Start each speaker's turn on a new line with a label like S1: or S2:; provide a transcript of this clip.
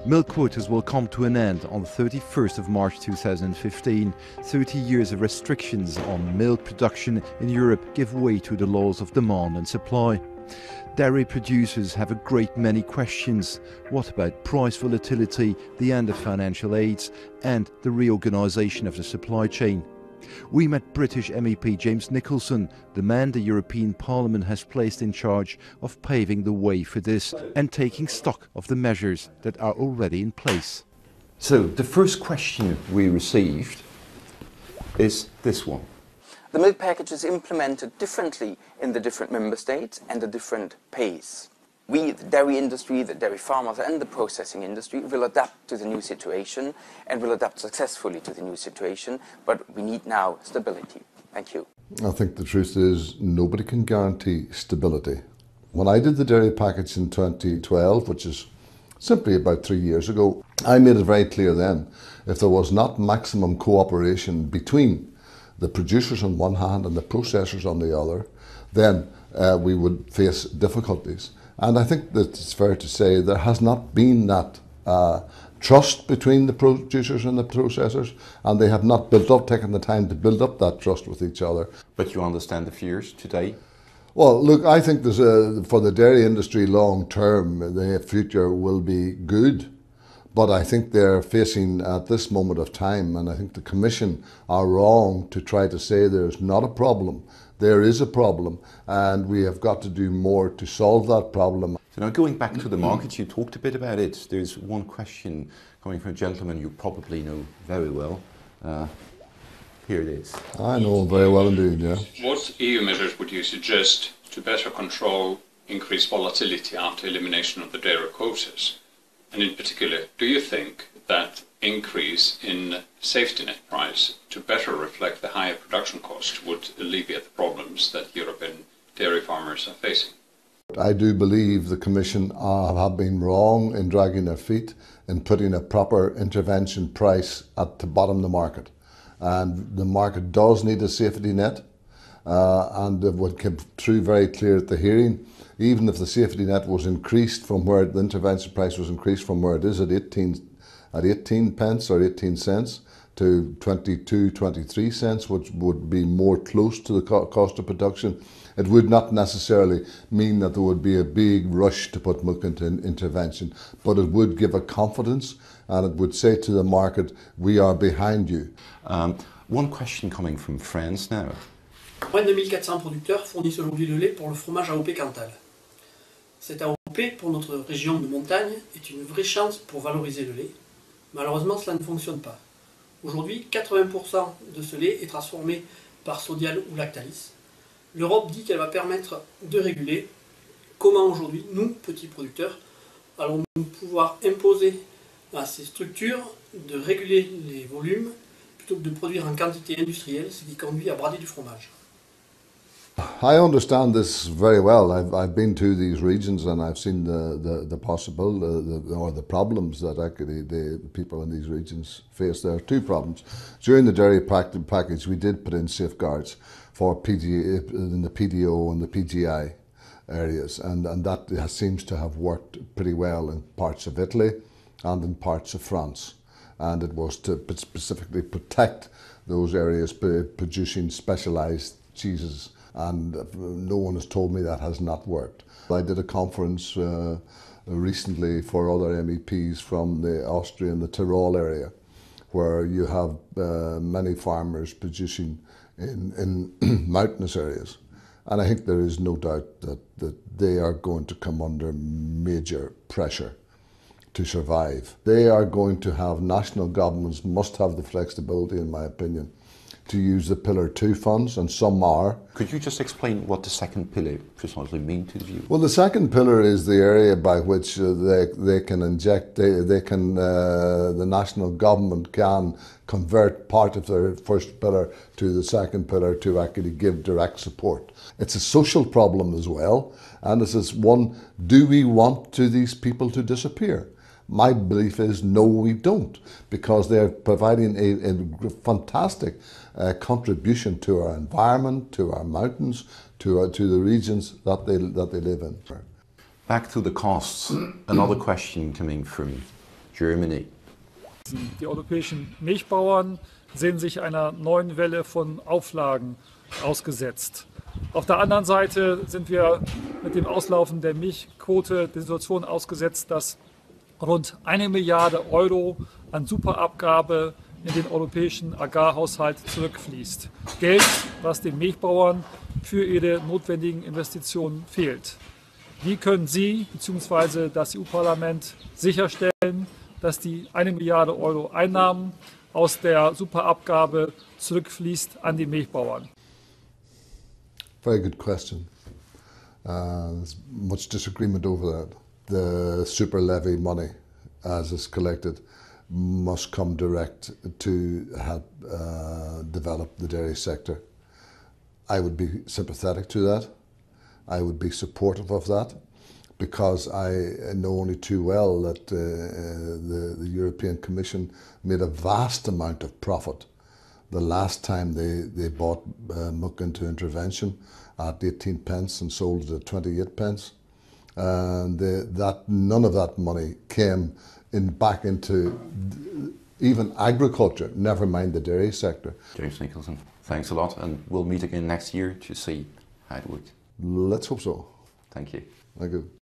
S1: Milk quotas will come to an end on the 31st of March 2015. 30 years of restrictions on milk production in Europe give way to the laws of demand and supply. Dairy producers have a great many questions. What about price volatility, the end of financial aids, and the reorganisation of the supply chain? We met British MEP James Nicholson, the man the European Parliament has placed in charge of paving the way for this and taking stock of the measures that are already in place. So, the first question we received is this one.
S2: The milk package is implemented differently in the different member states and at different pace. We, the dairy industry, the dairy farmers and the processing industry will adapt to the new situation and will adapt successfully to the new situation, but we need now stability. Thank you.
S3: I think the truth is nobody can guarantee stability. When I did the dairy package in 2012, which is simply about 3 years ago, I made it very clear then, if there was not maximum cooperation between the producers on one hand and the processors on the other, then we would face difficulties. And I think that it's fair to say there has not been that trust between the producers and the processors, and they have not taken the time to build up that trust with each other.
S1: But you understand the fears today?
S3: Well, look, I think for the dairy industry long term, the future will be good. But I think they're facing at this moment of time, and I think the Commission are wrong to try to say there's not a problem. There is a problem, and we have got to do more to solve that problem.
S1: So now going back to the markets, you talked a bit about it. There's one question coming from a gentleman you probably know very well. Here it is.
S3: I know him very well indeed, yeah.
S4: What EU measures would you suggest to better control increased volatility after elimination of the dairy quotas? And in particular, do you think that increase in safety net price to better reflect the higher production cost would alleviate the problems that European dairy farmers are facing?
S3: I do believe the Commission have been wrong in dragging their feet in putting a proper intervention price at the bottom of the market. And the market does need a safety net, and it would come through very clear at the hearing. Even if the safety net was increased from where the intervention price was increased from where it is at 18 pence or 18 cents to 22, 23 cents, which would be more close to the cost of production, it would not necessarily mean that there would be a big rush to put milk into intervention, but it would give a confidence and it would say to the market, we are behind you.
S1: One question coming from France now.
S5: Moins de 1400 producteurs fournissent aujourd'hui le lait pour le fromage AOP Cantal. Cet AOP, pour notre région de montagne, est une vraie chance pour valoriser le lait. Malheureusement, cela ne fonctionne pas. Aujourd'hui, 80% de ce lait est transformé par Sodial ou Lactalis. L'Europe dit qu'elle va permettre de réguler. Comment aujourd'hui, nous, petits producteurs, allons-nous pouvoir imposer à ces structures de réguler les volumes plutôt que de produire en quantité industrielle, ce qui conduit à brader du fromage?
S3: I understand this very well. I've been to these regions and I've seen the problems that actually the people in these regions face. There are two problems. During the dairy package, we did put in safeguards for in the PDO and the PGI areas, and that seems to have worked pretty well in parts of Italy and in parts of France. And it was to specifically protect those areas producing specialised cheeses. And no one has told me that has not worked. I did a conference recently for other MEPs from the Austria and the Tyrol area, where you have many farmers producing in mountainous areas. And I think there is no doubt that they are going to come under major pressure to survive. They are going to have, national governments must have the flexibility, in my opinion, to use the Pillar 2 funds, and some are.
S1: Could you just explain what the second pillar precisely means to the view?
S3: Well, the second pillar is the area by which they can inject, the national government can convert part of their first pillar to the second pillar to actually give direct support. It's a social problem as well, and this is one, do we want these people to disappear? My belief is no, we don't, because they're providing a fantastic contribution to our environment, to our mountains, to the regions that they live in.
S1: Back to the costs. Another question coming from Germany.
S6: Die europäischen Milchbauern sehen sich einer neuen Welle von Auflagen ausgesetzt. Auf der anderen Seite sind wir mit dem Auslaufen der Milchquote der Situation ausgesetzt, dass rund 1 Milliarde Euro an Superabgabe in den europäischen Agrarhaushalt zurückfließt. Geld, was den Milchbauern für ihre notwendigen Investitionen fehlt. Wie können Sie bzw. das EU-Parlament sicherstellen, dass die 1 Milliarde Euro Einnahmen aus der Superabgabe zurückfließt an die Milchbauern?
S3: Very good question. There's much disagreement over that. The super levy money, as is collected, must come direct to help develop the dairy sector. I would be sympathetic to that. I would be supportive of that, because I know only too well that the European Commission made a vast amount of profit the last time they bought milk into intervention at 18 pence and sold it at 28 pence. And none of that money came back into even agriculture, never mind the dairy sector.
S1: James Nicholson, thanks a lot, and we'll meet again next year to see how it works.
S3: Let's hope so.
S1: Thank you.
S3: Thank you.